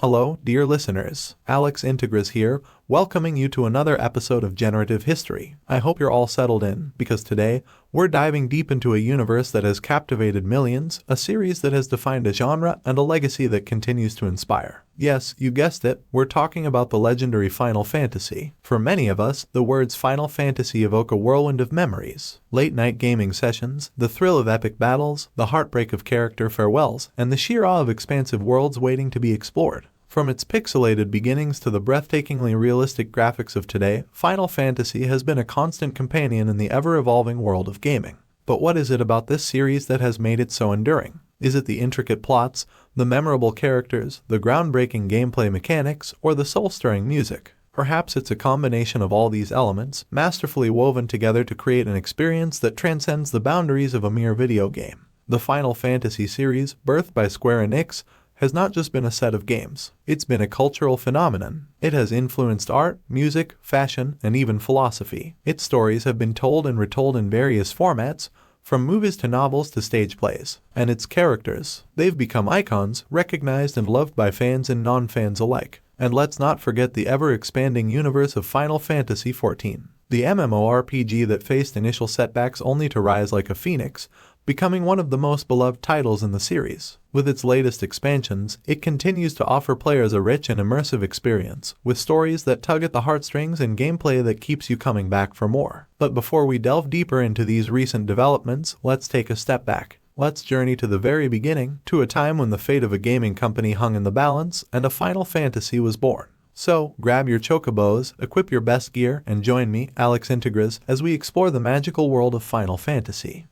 Hello, dear listeners. Alex Integris here, welcoming you to another episode of Generative History. I hope you're all settled in, because today, we're diving deep into a universe that has captivated millions, a series that has defined a genre, and a legacy that continues to inspire. Yes, you guessed it, we're talking about the legendary Final Fantasy. For many of us, the words Final Fantasy evoke a whirlwind of memories. Late-night gaming sessions, the thrill of epic battles, the heartbreak of character farewells, and the sheer awe of expansive worlds waiting to be explored. From its pixelated beginnings to the breathtakingly realistic graphics of today, Final Fantasy has been a constant companion in the ever-evolving world of gaming. But what is it about this series that has made it so enduring? Is it the intricate plots, the memorable characters, the groundbreaking gameplay mechanics, or the soul-stirring music? Perhaps it's a combination of all these elements, masterfully woven together to create an experience that transcends the boundaries of a mere video game. The Final Fantasy series, birthed by Square-enix, has not just been a set of games. It's been a cultural phenomenon. It has influenced art, music, fashion, and even philosophy. Its stories have been told and retold in various formats, from movies to novels to stage plays. And its characters, they've become icons, recognized and loved by fans and non-fans alike. And let's not forget the ever-expanding universe of Final Fantasy XIV. The MMORPG that faced initial setbacks only to rise like a phoenix, becoming one of the most beloved titles in the series. With its latest expansions, it continues to offer players a rich and immersive experience, with stories that tug at the heartstrings and gameplay that keeps you coming back for more. But before we delve deeper into these recent developments, let's take a step back. Let's journey to the very beginning, to a time when the fate of a gaming company hung in the balance and a Final Fantasy was born. So, grab your chocobos, equip your best gear, and join me, Alex Integris, as we explore the magical world of Final Fantasy.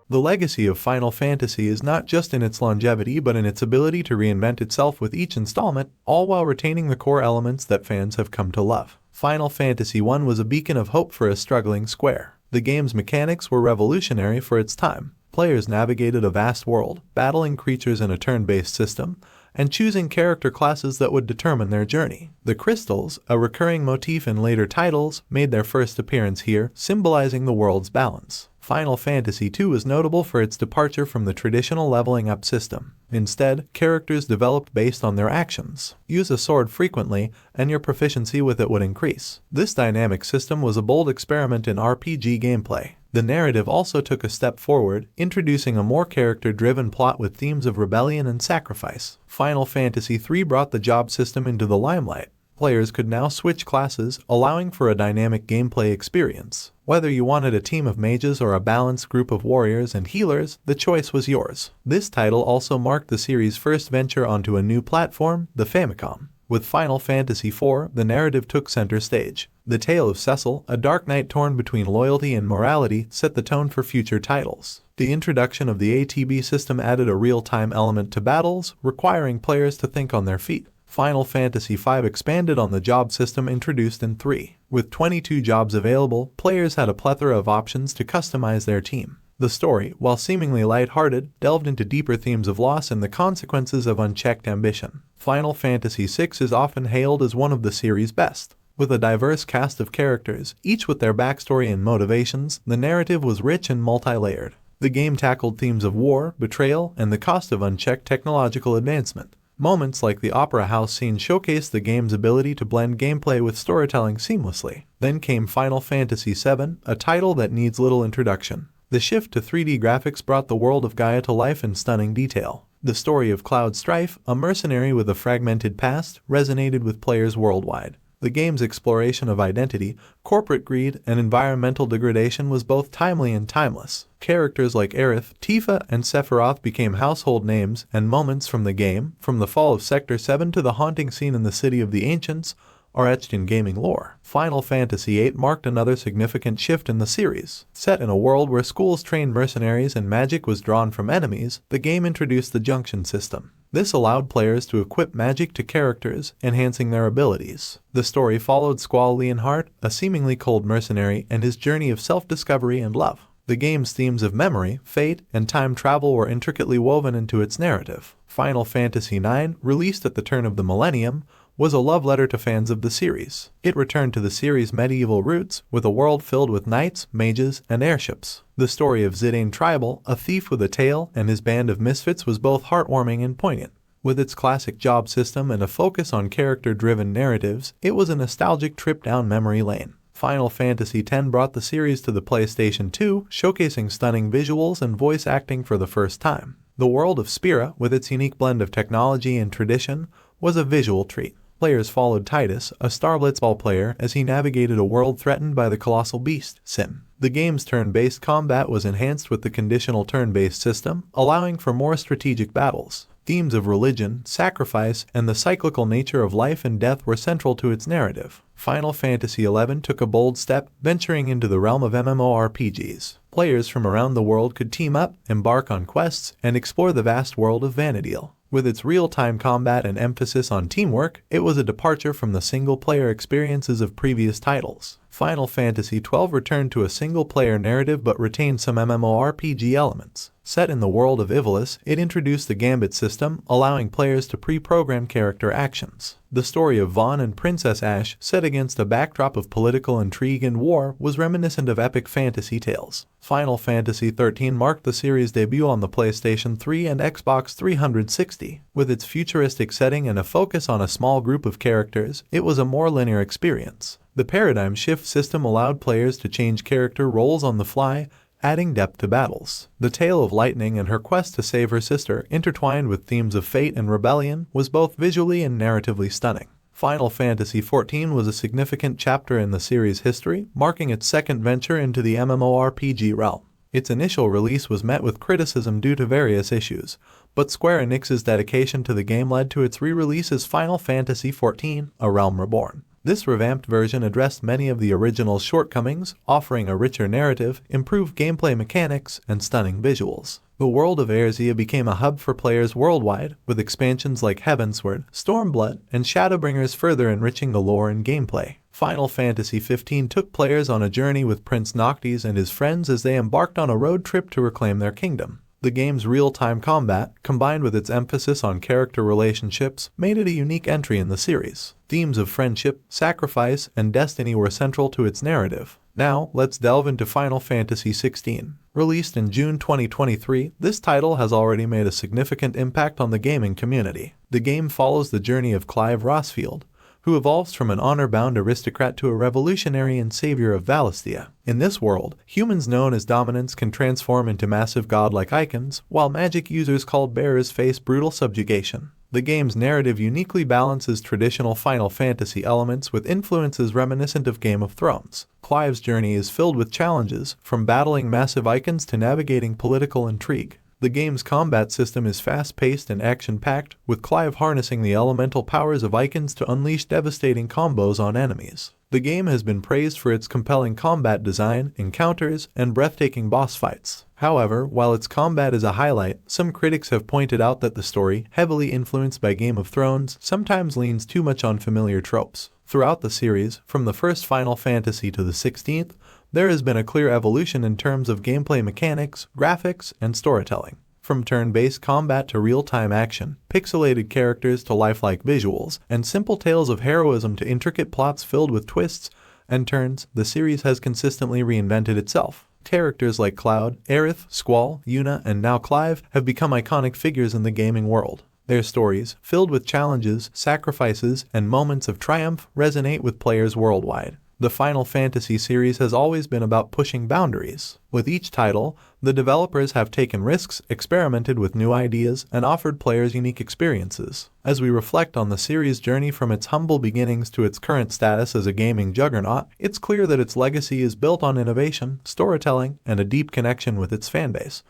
The legacy of Final Fantasy is not just in its longevity but in its ability to reinvent itself with each installment, all while retaining the core elements that fans have come to love. Final Fantasy I was a beacon of hope for a struggling Square. The game's mechanics were revolutionary for its time. Players navigated a vast world, battling creatures in a turn-based system, and choosing character classes that would determine their journey. The crystals, a recurring motif in later titles, made their first appearance here, symbolizing the world's balance. Final Fantasy II is notable for its departure from the traditional leveling up system. Instead, characters developed based on their actions. Use a sword frequently, and your proficiency with it would increase. This dynamic system was a bold experiment in RPG gameplay. The narrative also took a step forward, introducing a more character-driven plot with themes of rebellion and sacrifice. Final Fantasy III brought the job system into the limelight. Players could now switch classes, allowing for a dynamic gameplay experience. Whether you wanted a team of mages or a balanced group of warriors and healers, the choice was yours. This title also marked the series' first venture onto a new platform, the Famicom. With Final Fantasy IV, the narrative took center stage. The tale of Cecil, a dark knight torn between loyalty and morality, set the tone for future titles. The introduction of the ATB system added a real-time element to battles, requiring players to think on their feet. Final Fantasy V expanded on the job system introduced in 3. With 22 jobs available, players had a plethora of options to customize their team. The story, while seemingly lighthearted, delved into deeper themes of loss and the consequences of unchecked ambition. Final Fantasy VI is often hailed as one of the series' best. With a diverse cast of characters, each with their backstory and motivations, the narrative was rich and multi-layered. The game tackled themes of war, betrayal, and the cost of unchecked technological advancement. Moments like the Opera House scene showcased the game's ability to blend gameplay with storytelling seamlessly. Then came Final Fantasy VII, a title that needs little introduction. The shift to 3D graphics brought the world of Gaia to life in stunning detail. The story of Cloud Strife, a mercenary with a fragmented past, resonated with players worldwide. The game's exploration of identity, corporate greed, and environmental degradation was both timely and timeless. Characters like Aerith, Tifa, and Sephiroth became household names, and moments from the game, from the fall of Sector 7 to the haunting scene in the City of the Ancients, are etched in gaming lore. Final Fantasy VIII marked another significant shift in the series. Set in a world where schools trained mercenaries and magic was drawn from enemies, the game introduced the Junction system. This allowed players to equip magic to characters, enhancing their abilities. The story followed Squall Leonhardt, a seemingly cold mercenary, and his journey of self-discovery and love. The game's themes of memory, fate, and time travel were intricately woven into its narrative. Final Fantasy IX, released at the turn of the millennium, was a love letter to fans of the series. It returned to the series' medieval roots, with a world filled with knights, mages, and airships. The story of Zidane Tribal, a thief with a tail, and his band of misfits was both heartwarming and poignant. With its classic job system and a focus on character-driven narratives, it was a nostalgic trip down memory lane. Final Fantasy X brought the series to the PlayStation 2, showcasing stunning visuals and voice acting for the first time. The world of Spira, with its unique blend of technology and tradition, was a visual treat. Players followed Titus, a Star Blitzball player, as he navigated a world threatened by the colossal beast, Sim. The game's turn-based combat was enhanced with the conditional turn-based system, allowing for more strategic battles. Themes of religion, sacrifice, and the cyclical nature of life and death were central to its narrative. Final Fantasy XI took a bold step, venturing into the realm of MMORPGs. Players from around the world could team up, embark on quests, and explore the vast world of Vana'diel. With its real-time combat and emphasis on teamwork, it was a departure from the single-player experiences of previous titles. Final Fantasy XII returned to a single-player narrative but retained some MMORPG elements. Set in the world of Ivalice, it introduced the Gambit system, allowing players to pre-program character actions. The story of Vaughn and Princess Ashe, set against a backdrop of political intrigue and war, was reminiscent of epic fantasy tales. Final Fantasy XIII marked the series' debut on the PlayStation 3 and Xbox 360. With its futuristic setting and a focus on a small group of characters, it was a more linear experience. The paradigm shift system allowed players to change character roles on the fly, adding depth to battles. The tale of Lightning and her quest to save her sister, intertwined with themes of fate and rebellion, was both visually and narratively stunning. Final Fantasy XIV was a significant chapter in the series' history, marking its second venture into the MMORPG realm. Its initial release was met with criticism due to various issues, but Square Enix's dedication to the game led to its re-release as Final Fantasy XIV: A Realm Reborn. This revamped version addressed many of the original's shortcomings, offering a richer narrative, improved gameplay mechanics, and stunning visuals. The world of Erzea became a hub for players worldwide, with expansions like Heavensward, Stormblood, and Shadowbringers further enriching the lore and gameplay. Final Fantasy XV took players on a journey with Prince Noctis and his friends as they embarked on a road trip to reclaim their kingdom. The game's real-time combat, combined with its emphasis on character relationships, made it a unique entry in the series. Themes of friendship, sacrifice, and destiny were central to its narrative. Now, let's delve into Final Fantasy XVI. Released in June 2023, this title has already made a significant impact on the gaming community. The game follows the journey of Clive Rosfield, who evolves from an honor-bound aristocrat to a revolutionary and savior of Valisthea. In this world, humans known as dominants can transform into massive godlike icons, while magic users called bearers face brutal subjugation. The game's narrative uniquely balances traditional Final Fantasy elements with influences reminiscent of Game of Thrones. Clive's journey is filled with challenges, from battling massive icons to navigating political intrigue. The game's combat system is fast-paced and action-packed, with Clive harnessing the elemental powers of icons to unleash devastating combos on enemies. The game has been praised for its compelling combat design, encounters, and breathtaking boss fights. However, while its combat is a highlight, some critics have pointed out that the story, heavily influenced by Game of Thrones, sometimes leans too much on familiar tropes. Throughout the series, from the first Final Fantasy to the 16th, there has been a clear evolution in terms of gameplay mechanics, graphics, and storytelling. From turn-based combat to real-time action, pixelated characters to lifelike visuals, and simple tales of heroism to intricate plots filled with twists and turns, the series has consistently reinvented itself. Characters like Cloud, Aerith, Squall, Yuna, and now Clive have become iconic figures in the gaming world. Their stories, filled with challenges, sacrifices, and moments of triumph, resonate with players worldwide. The Final Fantasy series has always been about pushing boundaries. With each title, the developers have taken risks, experimented with new ideas, and offered players unique experiences. As we reflect on the series' journey from its humble beginnings to its current status as a gaming juggernaut, it's clear that its legacy is built on innovation, storytelling, and a deep connection with its fanbase.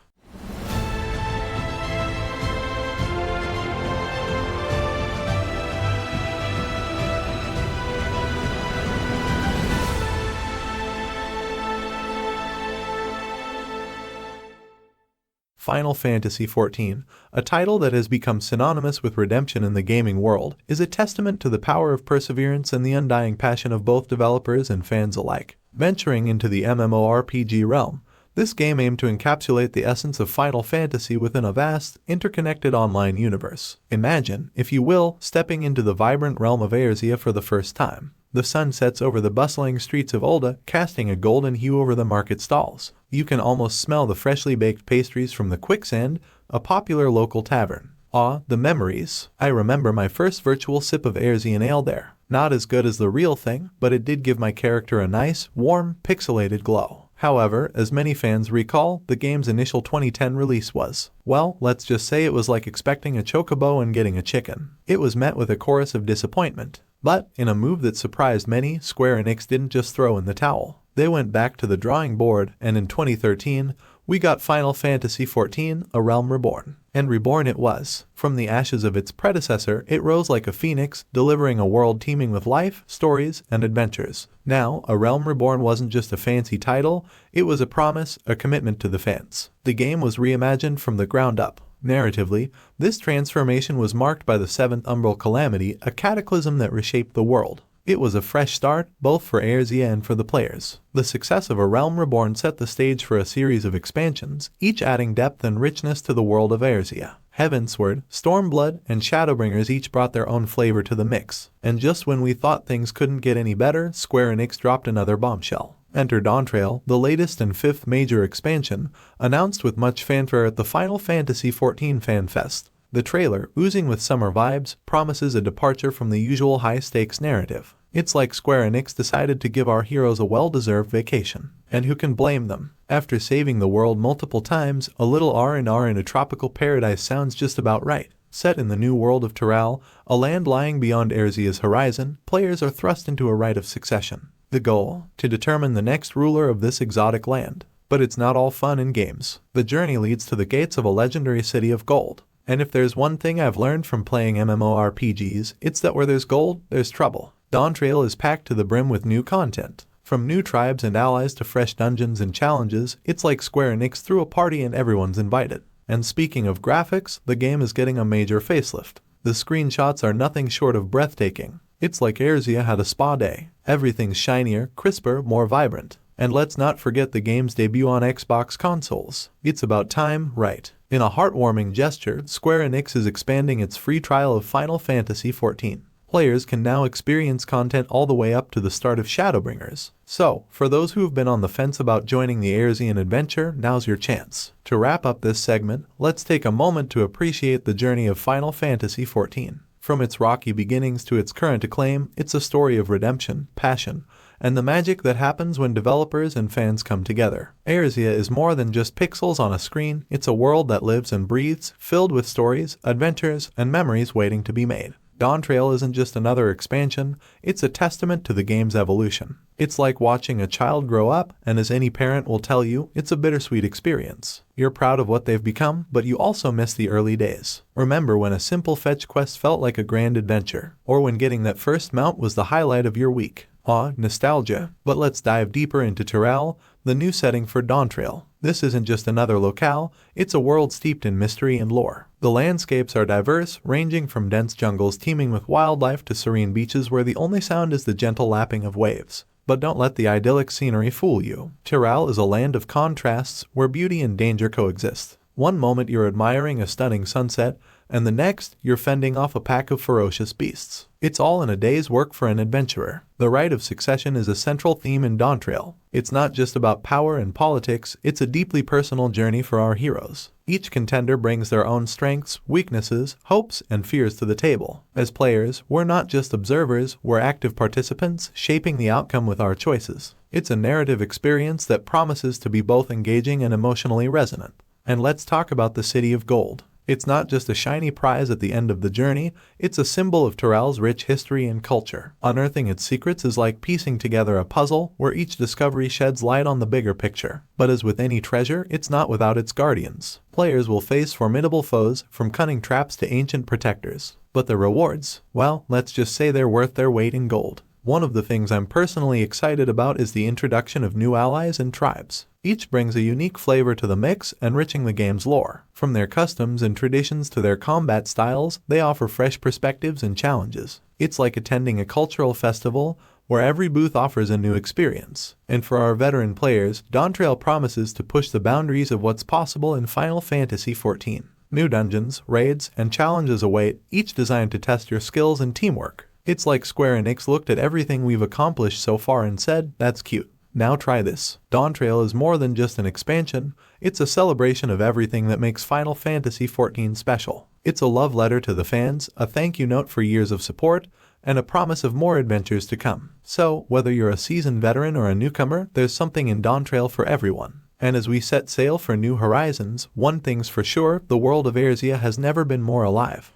Final Fantasy XIV, a title that has become synonymous with redemption in the gaming world, is a testament to the power of perseverance and the undying passion of both developers and fans alike. Venturing into the MMORPG realm, This game aimed to encapsulate the essence of Final Fantasy within a vast, interconnected online universe. Imagine, if you will, stepping into the vibrant realm of Erzea for the first time. The sun sets over the bustling streets of Ul'dah, casting a golden hue over the market stalls. You can almost smell the freshly baked pastries from the Quicksand, a popular local tavern. Ah, the memories. I remember my first virtual sip of Erzean ale there. Not as good as the real thing, but it did give my character a nice, warm, pixelated glow. However, as many fans recall, the game's initial 2010 release was, well, let's just say it was like expecting a chocobo and getting a chicken. It was met with a chorus of disappointment. But, in a move that surprised many, Square-Enix didn't just throw in the towel. They went back to the drawing board, and in 2013, we got Final Fantasy XIV, A Realm Reborn. And reborn it was. From the ashes of its predecessor, it rose like a phoenix, delivering a world teeming with life, stories, and adventures. Now, A Realm Reborn wasn't just a fancy title, it was a promise, a commitment to the fans. The game was reimagined from the ground up. Narratively, this transformation was marked by the Seventh Umbral Calamity, a cataclysm that reshaped the world. It was a fresh start, both for Erzea and for the players. The success of A Realm Reborn set the stage for a series of expansions, each adding depth and richness to the world of Erzea. Heavensward, Stormblood, and Shadowbringers each brought their own flavor to the mix. And just when we thought things couldn't get any better, Square-Enix dropped another bombshell. Enter Dawntrail, the latest and fifth major expansion, announced with much fanfare at the Final Fantasy XIV Fan Fest. The trailer, oozing with summer vibes, promises a departure from the usual high-stakes narrative. It's like Square-Enix decided to give our heroes a well-deserved vacation. And who can blame them? After saving the world multiple times, a little R&R in a tropical paradise sounds just about right. Set in the new world of Terral, a land lying beyond Erzea's horizon, players are thrust into a rite of succession. The goal? To determine the next ruler of this exotic land. But it's not all fun and games. The journey leads to the gates of a legendary city of gold. And if there's one thing I've learned from playing MMORPGs, it's that where there's gold, there's trouble. Dawntrail is packed to the brim with new content. From new tribes and allies to fresh dungeons and challenges, it's like Square-Enix threw a party and everyone's invited. And speaking of graphics, the game is getting a major facelift. The screenshots are nothing short of breathtaking. It's like Erzea had a spa day. Everything's shinier, crisper, more vibrant. And let's not forget the game's debut on Xbox consoles. It's about time, right? In a heartwarming gesture, Square-Enix is expanding its free trial of Final Fantasy XIV. Players can now experience content all the way up to the start of Shadowbringers. So, for those who have been on the fence about joining the Erzean adventure, now's your chance. To wrap up this segment, let's take a moment to appreciate the journey of Final Fantasy XIV. From its rocky beginnings to its current acclaim, it's a story of redemption, passion, and the magic that happens when developers and fans come together. Erzea is more than just pixels on a screen, it's a world that lives and breathes, filled with stories, adventures, and memories waiting to be made. Dawntrail isn't just another expansion, it's a testament to the game's evolution. It's like watching a child grow up, and as any parent will tell you, it's a bittersweet experience. You're proud of what they've become, but you also miss the early days. Remember when a simple fetch quest felt like a grand adventure, or when getting that first mount was the highlight of your week. Ah, nostalgia. But let's dive deeper into Terral, the new setting for Dawntrail. This isn't just another locale, it's a world steeped in mystery and lore. The landscapes are diverse, ranging from dense jungles teeming with wildlife to serene beaches where the only sound is the gentle lapping of waves. But don't let the idyllic scenery fool you. Terral is a land of contrasts where beauty and danger coexist. One moment you're admiring a stunning sunset, and the next, you're fending off a pack of ferocious beasts. It's all in a day's work for an adventurer. The rite of succession is a central theme in Dawntrail. It's not just about power and politics, it's a deeply personal journey for our heroes. Each contender brings their own strengths, weaknesses, hopes, and fears to the table. As players, we're not just observers, we're active participants, shaping the outcome with our choices. It's a narrative experience that promises to be both engaging and emotionally resonant. And let's talk about the City of Gold. It's not just a shiny prize at the end of the journey, it's a symbol of Terral's rich history and culture. Unearthing its secrets is like piecing together a puzzle where each discovery sheds light on the bigger picture. But as with any treasure, it's not without its guardians. Players will face formidable foes, from cunning traps to ancient protectors. But the rewards? Well, let's just say they're worth their weight in gold. One of the things I'm personally excited about is the introduction of new allies and tribes. Each brings a unique flavor to the mix, enriching the game's lore. From their customs and traditions to their combat styles, they offer fresh perspectives and challenges. It's like attending a cultural festival, where every booth offers a new experience. And for our veteran players, Dawntrail promises to push the boundaries of what's possible in Final Fantasy XIV. New dungeons, raids, and challenges await, each designed to test your skills and teamwork. It's like Square-Enix looked at everything we've accomplished so far and said, "That's cute. Now try this." Dawntrail is more than just an expansion, it's a celebration of everything that makes Final Fantasy XIV special. It's a love letter to the fans, a thank you note for years of support, and a promise of more adventures to come. So, whether you're a seasoned veteran or a newcomer, there's something in Dawntrail for everyone. And as we set sail for new horizons, one thing's for sure, the world of Erzea has never been more alive.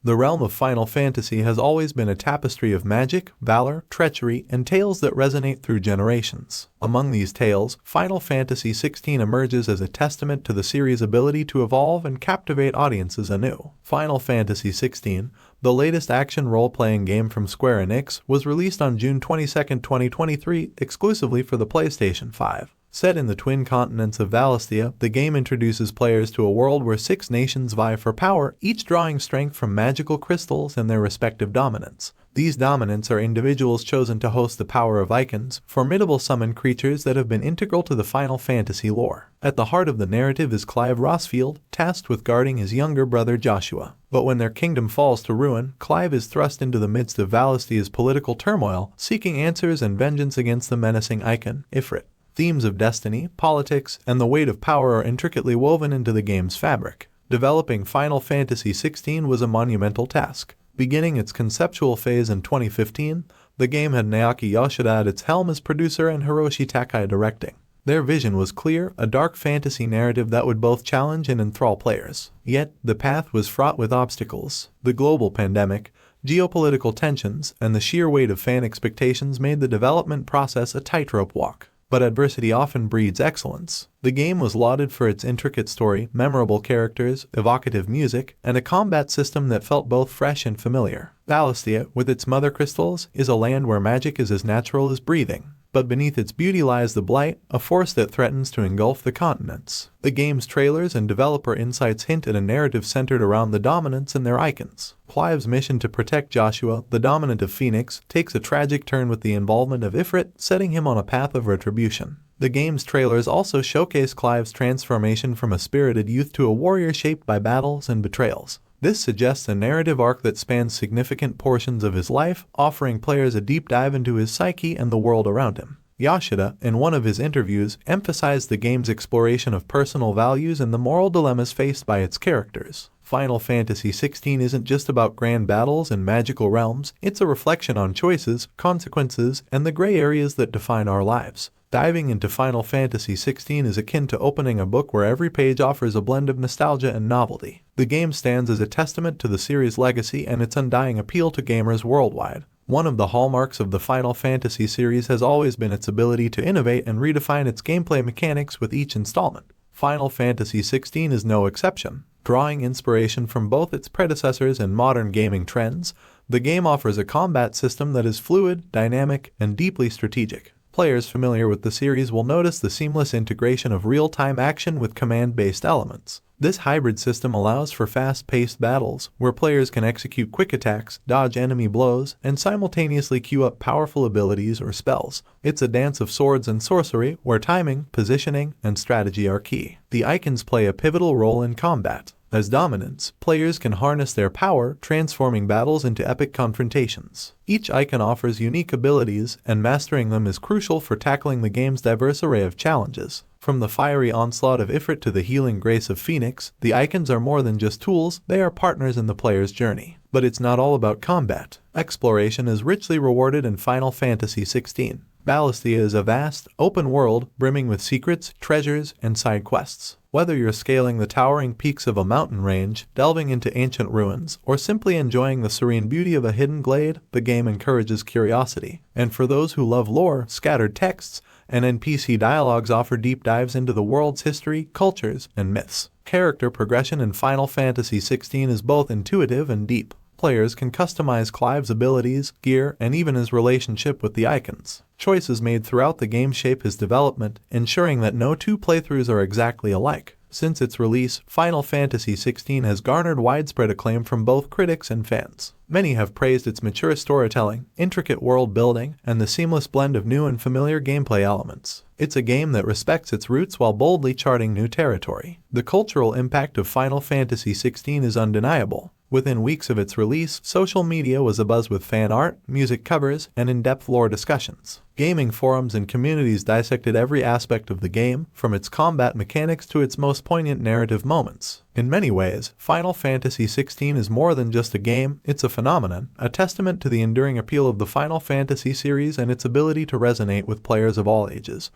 The realm of Final Fantasy has always been a tapestry of magic, valor, treachery, and tales that resonate through generations. Among these tales, Final Fantasy XVI emerges as a testament to the series' ability to evolve and captivate audiences anew. Final Fantasy XVI, the latest action role-playing game from Square Enix, was released on June 22, 2023, exclusively for the PlayStation 5. Set in the twin continents of Valisthea, the game introduces players to a world where 6 nations vie for power, each drawing strength from magical crystals and their respective dominants. These dominants are individuals chosen to host the power of icons, formidable summoned creatures that have been integral to the Final Fantasy lore. At the heart of the narrative is Clive Rossfield, tasked with guarding his younger brother Joshua. But when their kingdom falls to ruin, Clive is thrust into the midst of Valisthea's political turmoil, seeking answers and vengeance against the menacing icon, Ifrit. Themes of destiny, politics, and the weight of power are intricately woven into the game's fabric. Developing Final Fantasy XVI was a monumental task. Beginning its conceptual phase in 2015, the game had Naoki Yoshida at its helm as producer and Hiroshi Takai directing. Their vision was clear, a dark fantasy narrative that would both challenge and enthrall players. Yet, the path was fraught with obstacles. The global pandemic, geopolitical tensions, and the sheer weight of fan expectations made the development process a tightrope walk. But adversity often breeds excellence. The game was lauded for its intricate story, memorable characters, evocative music, and a combat system that felt both fresh and familiar. Valisthea, with its mother crystals, is a land where magic is as natural as breathing. But beneath its beauty lies the Blight, a force that threatens to engulf the continents. The game's trailers and developer insights hint at a narrative centered around the dominants and their icons. Clive's mission to protect Joshua, the dominant of Phoenix, takes a tragic turn with the involvement of Ifrit, setting him on a path of retribution. The game's trailers also showcase Clive's transformation from a spirited youth to a warrior shaped by battles and betrayals. This suggests a narrative arc that spans significant portions of his life, offering players a deep dive into his psyche and the world around him. Yoshida, in one of his interviews, emphasized the game's exploration of personal values and the moral dilemmas faced by its characters. Final Fantasy XVI isn't just about grand battles and magical realms, it's a reflection on choices, consequences, and the gray areas that define our lives. Diving into Final Fantasy XVI is akin to opening a book where every page offers a blend of nostalgia and novelty. The game stands as a testament to the series' legacy and its undying appeal to gamers worldwide. One of the hallmarks of the Final Fantasy series has always been its ability to innovate and redefine its gameplay mechanics with each installment. Final Fantasy XVI is no exception. Drawing inspiration from both its predecessors and modern gaming trends, the game offers a combat system that is fluid, dynamic, and deeply strategic. Players familiar with the series will notice the seamless integration of real-time action with command-based elements. This hybrid system allows for fast-paced battles, where players can execute quick attacks, dodge enemy blows, and simultaneously queue up powerful abilities or spells. It's a dance of swords and sorcery, where timing, positioning, and strategy are key. The icons play a pivotal role in combat. As dominants, players can harness their power, transforming battles into epic confrontations. Each icon offers unique abilities, and mastering them is crucial for tackling the game's diverse array of challenges. From the fiery onslaught of Ifrit to the healing grace of Phoenix, the icons are more than just tools, they are partners in the player's journey. But it's not all about combat. Exploration is richly rewarded in Final Fantasy XVI. Valisthea is a vast, open world brimming with secrets, treasures, and side quests. Whether you're scaling the towering peaks of a mountain range, delving into ancient ruins, or simply enjoying the serene beauty of a hidden glade, the game encourages curiosity. And for those who love lore, scattered texts, and NPC dialogues offer deep dives into the world's history, cultures, and myths. Character progression in Final Fantasy XVI is both intuitive and deep. Players can customize Clive's abilities, gear, and even his relationship with the icons. Choices made throughout the game shape his development, ensuring that no two playthroughs are exactly alike. Since its release, Final Fantasy XVI has garnered widespread acclaim from both critics and fans. Many have praised its mature storytelling, intricate world building, and the seamless blend of new and familiar gameplay elements. It's a game that respects its roots while boldly charting new territory. The cultural impact of Final Fantasy XVI is undeniable. Within weeks of its release, social media was abuzz with fan art, music covers, and in-depth lore discussions. Gaming forums and communities dissected every aspect of the game, from its combat mechanics to its most poignant narrative moments. In many ways, Final Fantasy XVI is more than just a game, it's a phenomenon, a testament to the enduring appeal of the Final Fantasy series and its ability to resonate with players of all ages.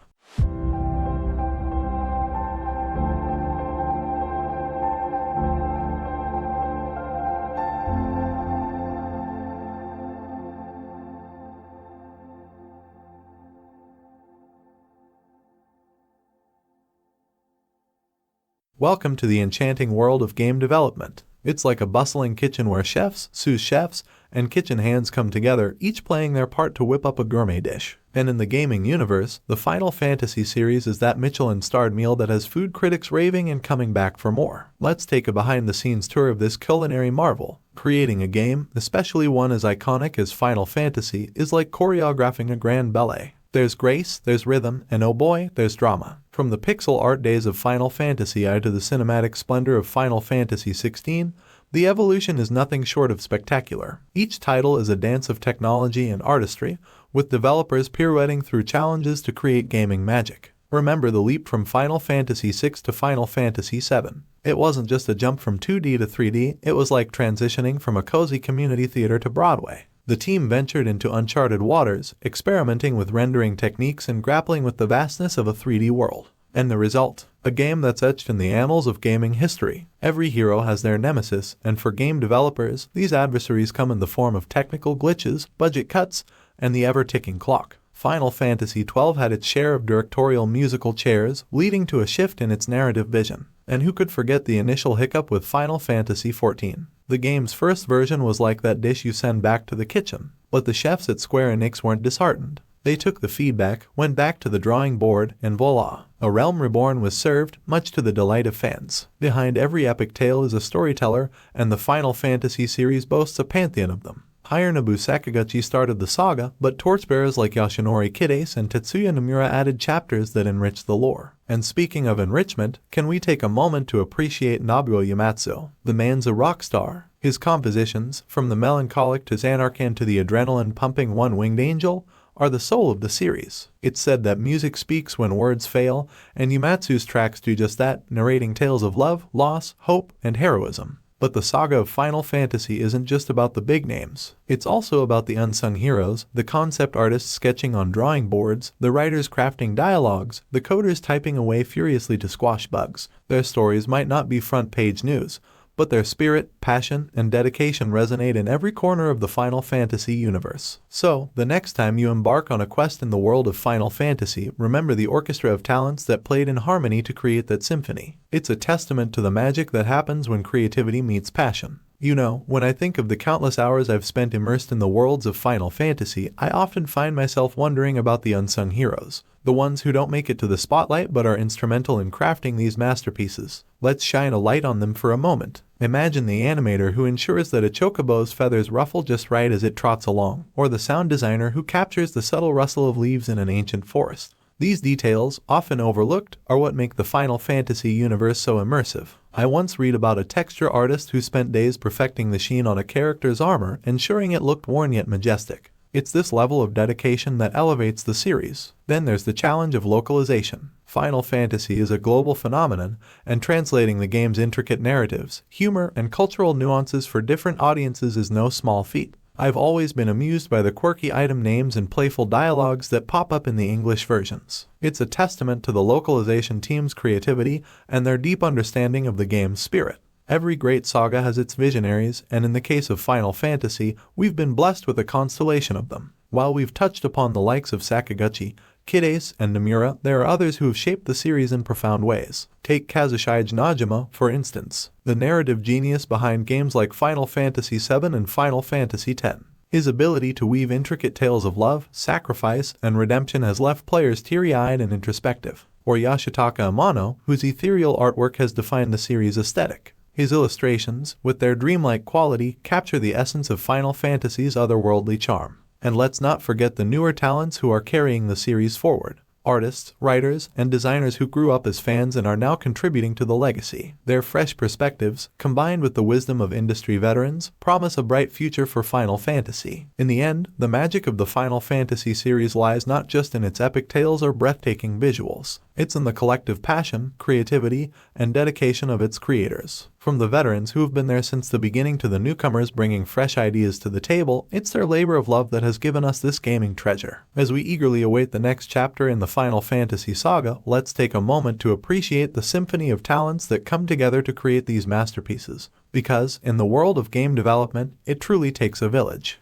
Welcome to the enchanting world of game development. It's like a bustling kitchen where chefs, sous chefs, and kitchen hands come together, each playing their part to whip up a gourmet dish. And in the gaming universe, the Final Fantasy series is that Michelin-starred meal that has food critics raving and coming back for more. Let's take a behind-the-scenes tour of this culinary marvel. Creating a game, especially one as iconic as Final Fantasy, is like choreographing a grand ballet. There's grace, there's rhythm, and oh boy, there's drama. From the pixel art days of Final Fantasy I to the cinematic splendor of Final Fantasy XVI, the evolution is nothing short of spectacular. Each title is a dance of technology and artistry, with developers pirouetting through challenges to create gaming magic. Remember the leap from Final Fantasy VI to Final Fantasy VII. It wasn't just a jump from 2D to 3D, it was like transitioning from a cozy community theater to Broadway. The team ventured into uncharted waters, experimenting with rendering techniques and grappling with the vastness of a 3D world. And the result? A game that's etched in the annals of gaming history. Every hero has their nemesis, and for game developers, these adversaries come in the form of technical glitches, budget cuts, and the ever-ticking clock. Final Fantasy XII had its share of directorial musical chairs, leading to a shift in its narrative vision. And who could forget the initial hiccup with Final Fantasy XIV? The game's first version was like that dish you send back to the kitchen. But the chefs at Square-Enix weren't disheartened. They took the feedback, went back to the drawing board, and voila! A realm reborn was served, much to the delight of fans. Behind every epic tale is a storyteller, and the Final Fantasy series boasts a pantheon of them. Hironobu Sakaguchi started the saga, but torchbearers like Yoshinori Kidase and Tetsuya Nomura added chapters that enriched the lore. And speaking of enrichment, can we take a moment to appreciate Nobuo Uematsu? The man's a rock star. His compositions, from the melancholic to Xanarkand to the adrenaline-pumping One-Winged Angel, are the soul of the series. It's said that music speaks when words fail, and Uematsu's tracks do just that, narrating tales of love, loss, hope, and heroism. But the saga of Final Fantasy isn't just about the big names. It's also about the unsung heroes, the concept artists sketching on drawing boards, the writers crafting dialogues, the coders typing away furiously to squash bugs. Their stories might not be front-page news, but their spirit, passion, and dedication resonate in every corner of the Final Fantasy universe. So, the next time you embark on a quest in the world of Final Fantasy, remember the orchestra of talents that played in harmony to create that symphony. It's a testament to the magic that happens when creativity meets passion. You know, when I think of the countless hours I've spent immersed in the worlds of Final Fantasy, I often find myself wondering about the unsung heroes. The ones who don't make it to the spotlight but are instrumental in crafting these masterpieces. Let's shine a light on them for a moment. Imagine the animator who ensures that a chocobo's feathers ruffle just right as it trots along, or the sound designer who captures the subtle rustle of leaves in an ancient forest. These details, often overlooked, are what make the Final Fantasy universe so immersive. I once read about a texture artist who spent days perfecting the sheen on a character's armor, ensuring it looked worn yet majestic. It's this level of dedication that elevates the series. Then there's the challenge of localization. Final Fantasy is a global phenomenon, and translating the game's intricate narratives, humor, and cultural nuances for different audiences is no small feat. I've always been amused by the quirky item names and playful dialogues that pop up in the English versions. It's a testament to the localization team's creativity and their deep understanding of the game's spirit. Every great saga has its visionaries, and in the case of Final Fantasy, we've been blessed with a constellation of them. While we've touched upon the likes of Sakaguchi, Kid Ace and Nomura, there are others who have shaped the series in profound ways. Take Kazushige Najima, for instance, the narrative genius behind games like Final Fantasy VII and Final Fantasy X. His ability to weave intricate tales of love, sacrifice, and redemption has left players teary-eyed and introspective. Or Yoshitaka Amano, whose ethereal artwork has defined the series' aesthetic. His illustrations, with their dreamlike quality, capture the essence of Final Fantasy's otherworldly charm. And let's not forget the newer talents who are carrying the series forward. Artists, writers, and designers who grew up as fans and are now contributing to the legacy. Their fresh perspectives, combined with the wisdom of industry veterans, promise a bright future for Final Fantasy. In the end, the magic of the Final Fantasy series lies not just in its epic tales or breathtaking visuals. It's in the collective passion, creativity, and dedication of its creators. From the veterans who have been there since the beginning to the newcomers bringing fresh ideas to the table, it's their labor of love that has given us this gaming treasure. As we eagerly await the next chapter in the Final Fantasy saga, let's take a moment to appreciate the symphony of talents that come together to create these masterpieces. Because, in the world of game development, it truly takes a village.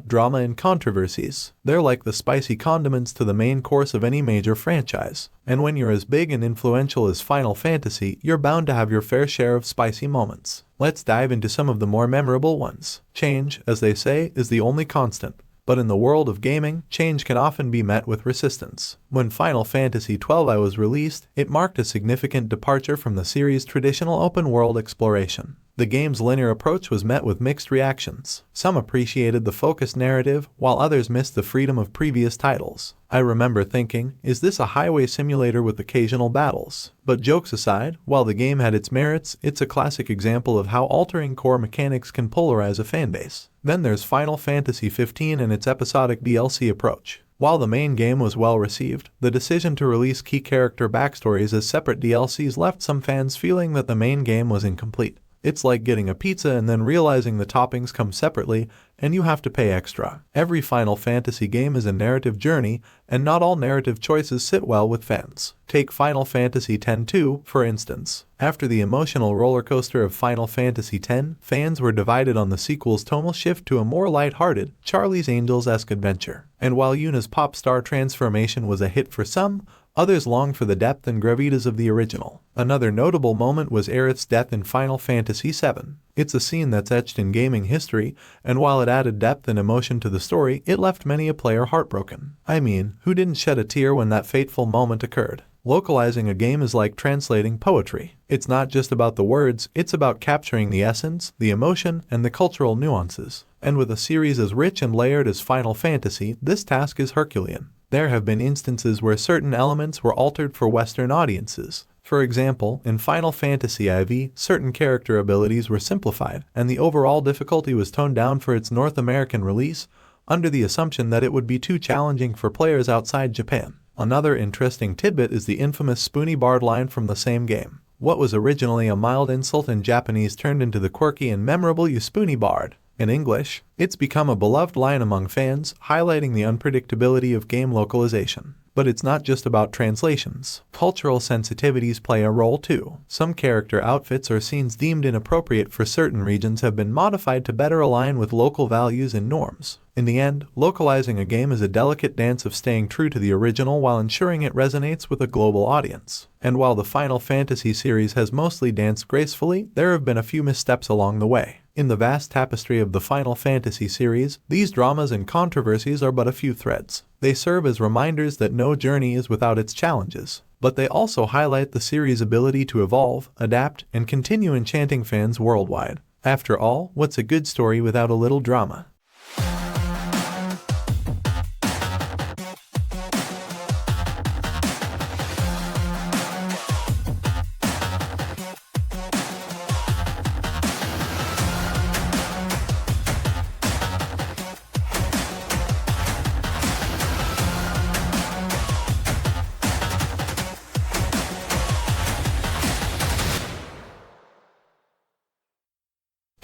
Drama and controversies. They're like the spicy condiments to the main course of any major franchise. And when you're as big and influential as Final Fantasy, you're bound to have your fair share of spicy moments. Let's dive into some of the more memorable ones. Change, as they say, is the only constant. But in the world of gaming, change can often be met with resistance. When Final Fantasy XII was released, it marked a significant departure from the series' traditional open-world exploration. The game's linear approach was met with mixed reactions. Some appreciated the focused narrative, while others missed the freedom of previous titles. I remember thinking, is this a highway simulator with occasional battles? But jokes aside, while the game had its merits, it's a classic example of how altering core mechanics can polarize a fanbase. Then there's Final Fantasy XV and its episodic DLC approach. While the main game was well received, the decision to release key character backstories as separate DLCs left some fans feeling that the main game was incomplete. It's like getting a pizza and then realizing the toppings come separately and you have to pay extra. Every Final Fantasy game is a narrative journey, and not all narrative choices sit well with fans. Take Final Fantasy X-2, for instance. After the emotional roller coaster of Final Fantasy X, fans were divided on the sequel's tonal shift to a more light-hearted, Charlie's Angels-esque adventure. And while Yuna's pop star transformation was a hit for some, others longed for the depth and gravitas of the original. Another notable moment was Aerith's death in Final Fantasy VII. It's a scene that's etched in gaming history, and while it added depth and emotion to the story, it left many a player heartbroken. I mean, who didn't shed a tear when that fateful moment occurred? Localizing a game is like translating poetry. It's not just about the words, it's about capturing the essence, the emotion, and the cultural nuances. And with a series as rich and layered as Final Fantasy, this task is Herculean. There have been instances where certain elements were altered for Western audiences. For example, in Final Fantasy IV, certain character abilities were simplified, and the overall difficulty was toned down for its North American release, under the assumption that it would be too challenging for players outside Japan. Another interesting tidbit is the infamous Spoony Bard line from the same game. What was originally a mild insult in Japanese turned into the quirky and memorable "You Spoony Bard." In English, it's become a beloved line among fans, highlighting the unpredictability of game localization. But it's not just about translations. Cultural sensitivities play a role too. Some character outfits or scenes deemed inappropriate for certain regions have been modified to better align with local values and norms. In the end, localizing a game is a delicate dance of staying true to the original while ensuring it resonates with a global audience. And while the Final Fantasy series has mostly danced gracefully, there have been a few missteps along the way. In the vast tapestry of the Final Fantasy series, these dramas and controversies are but a few threads. They serve as reminders that no journey is without its challenges. But they also highlight the series' ability to evolve, adapt, and continue enchanting fans worldwide. After all, what's a good story without a little drama?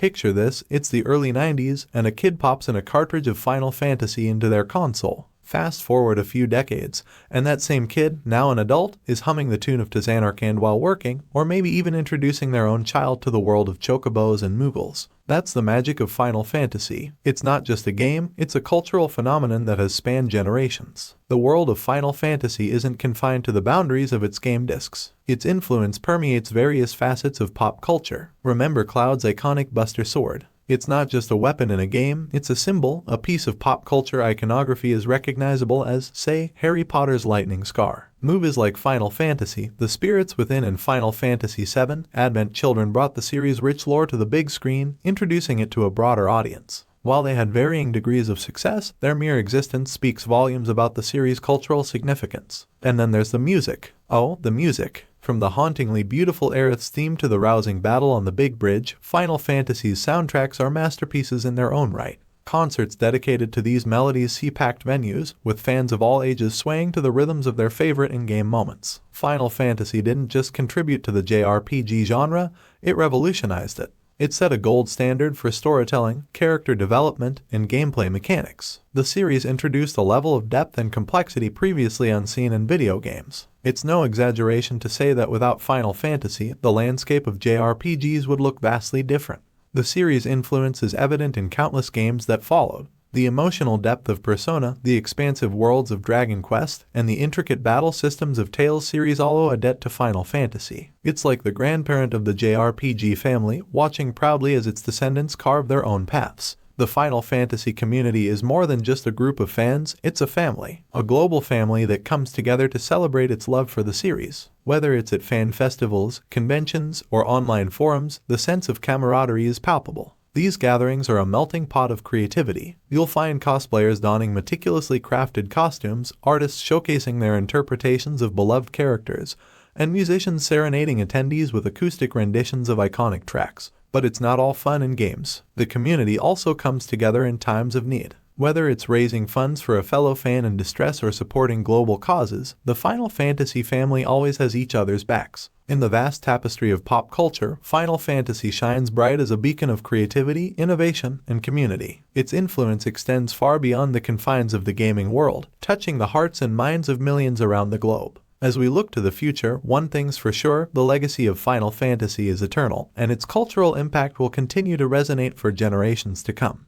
Picture this, it's the early 90s, and a kid pops in a cartridge of Final Fantasy into their console. Fast forward a few decades, and that same kid, now an adult, is humming the tune of Tazanarkand while working, or maybe even introducing their own child to the world of chocobos and moogles. That's the magic of Final Fantasy. It's not just a game, it's a cultural phenomenon that has spanned generations. The world of Final Fantasy isn't confined to the boundaries of its game discs. Its influence permeates various facets of pop culture. Remember Cloud's iconic Buster Sword. It's not just a weapon in a game, it's a symbol, a piece of pop culture iconography as recognizable as, say, Harry Potter's lightning scar. Movies like Final Fantasy, The Spirits Within and Final Fantasy VII, Advent Children brought the series' rich lore to the big screen, introducing it to a broader audience. While they had varying degrees of success, their mere existence speaks volumes about the series' cultural significance. And then there's the music. Oh, the music. From the hauntingly beautiful Aerith's theme to the rousing battle on the Big Bridge, Final Fantasy's soundtracks are masterpieces in their own right. Concerts dedicated to these melodies see packed venues, with fans of all ages swaying to the rhythms of their favorite in-game moments. Final Fantasy didn't just contribute to the JRPG genre, it revolutionized it. It set a gold standard for storytelling, character development, and gameplay mechanics. The series introduced a level of depth and complexity previously unseen in video games. It's no exaggeration to say that without Final Fantasy, the landscape of JRPGs would look vastly different. The series' influence is evident in countless games that followed. The emotional depth of Persona, the expansive worlds of Dragon Quest, and the intricate battle systems of Tales series all owe a debt to Final Fantasy. It's like the grandparent of the JRPG family, watching proudly as its descendants carve their own paths. The Final Fantasy community is more than just a group of fans, it's a family. A global family that comes together to celebrate its love for the series. Whether it's at fan festivals, conventions, or online forums, the sense of camaraderie is palpable. These gatherings are a melting pot of creativity. You'll find cosplayers donning meticulously crafted costumes, artists showcasing their interpretations of beloved characters, and musicians serenading attendees with acoustic renditions of iconic tracks. But it's not all fun and games. The community also comes together in times of need. Whether it's raising funds for a fellow fan in distress or supporting global causes, the Final Fantasy family always has each other's backs. In the vast tapestry of pop culture, Final Fantasy shines bright as a beacon of creativity, innovation, and community. Its influence extends far beyond the confines of the gaming world, touching the hearts and minds of millions around the globe. As we look to the future, one thing's for sure, the legacy of Final Fantasy is eternal, and its cultural impact will continue to resonate for generations to come.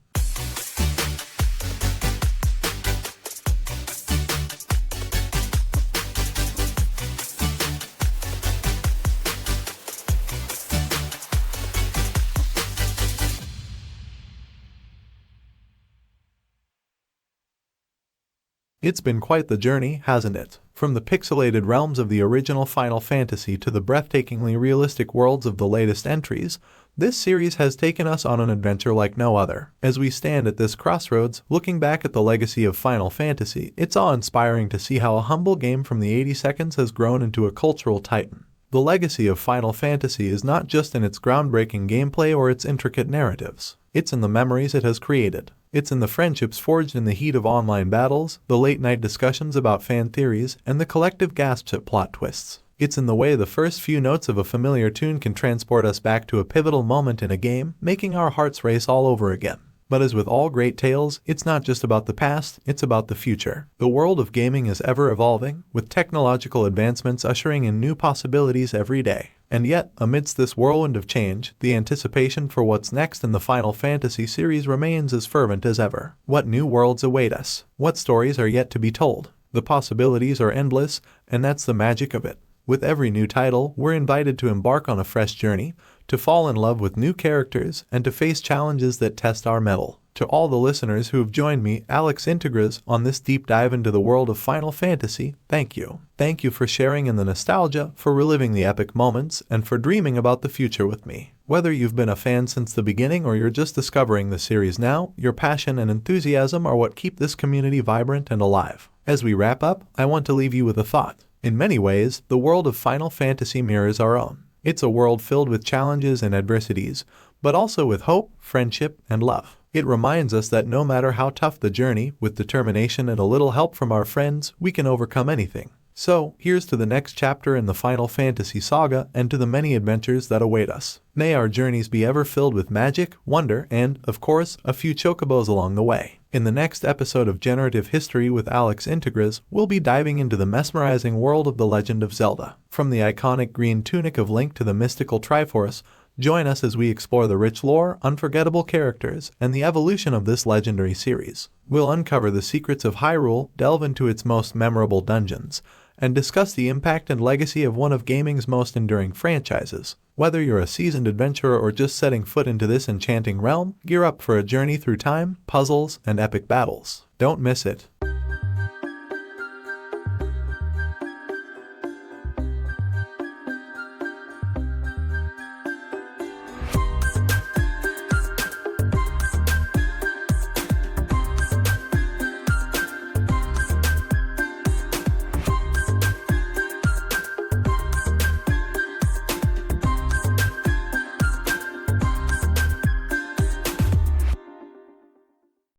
It's been quite the journey, hasn't it? From the pixelated realms of the original Final Fantasy to the breathtakingly realistic worlds of the latest entries, this series has taken us on an adventure like no other. As we stand at this crossroads, looking back at the legacy of Final Fantasy, it's awe-inspiring to see how a humble game from the 82nds has grown into a cultural titan. The legacy of Final Fantasy is not just in its groundbreaking gameplay or its intricate narratives. It's in the memories it has created. It's in the friendships forged in the heat of online battles, the late-night discussions about fan theories, and the collective gasps at plot twists. It's in the way the first few notes of a familiar tune can transport us back to a pivotal moment in a game, making our hearts race all over again. But as with all great tales, it's not just about the past, it's about the future. The world of gaming is ever evolving, with technological advancements ushering in new possibilities every day. And yet, amidst this whirlwind of change, the anticipation for what's next in the Final Fantasy series remains as fervent as ever. What new worlds await us? What stories are yet to be told? The possibilities are endless, and that's the magic of it. With every new title, we're invited to embark on a fresh journey, to fall in love with new characters, and to face challenges that test our mettle. To all the listeners who have joined me, Alex Integras, on this deep dive into the world of Final Fantasy, thank you. Thank you for sharing in the nostalgia, for reliving the epic moments, and for dreaming about the future with me. Whether you've been a fan since the beginning or you're just discovering the series now, your passion and enthusiasm are what keep this community vibrant and alive. As we wrap up, I want to leave you with a thought. In many ways, the world of Final Fantasy mirrors our own. It's a world filled with challenges and adversities, but also with hope, friendship, and love. It reminds us that no matter how tough the journey, with determination and a little help from our friends, we can overcome anything. So, here's to the next chapter in the Final Fantasy saga and to the many adventures that await us. May our journeys be ever filled with magic, wonder, and, of course, a few chocobos along the way. In the next episode of Generative History with Alex Integras, we'll be diving into the mesmerizing world of The Legend of Zelda. From the iconic green tunic of Link to the mystical Triforce, join us as we explore the rich lore, unforgettable characters, and the evolution of this legendary series. We'll uncover the secrets of Hyrule, delve into its most memorable dungeons, and discuss the impact and legacy of one of gaming's most enduring franchises. Whether you're a seasoned adventurer or just setting foot into this enchanting realm, gear up for a journey through time, puzzles, and epic battles. Don't miss it.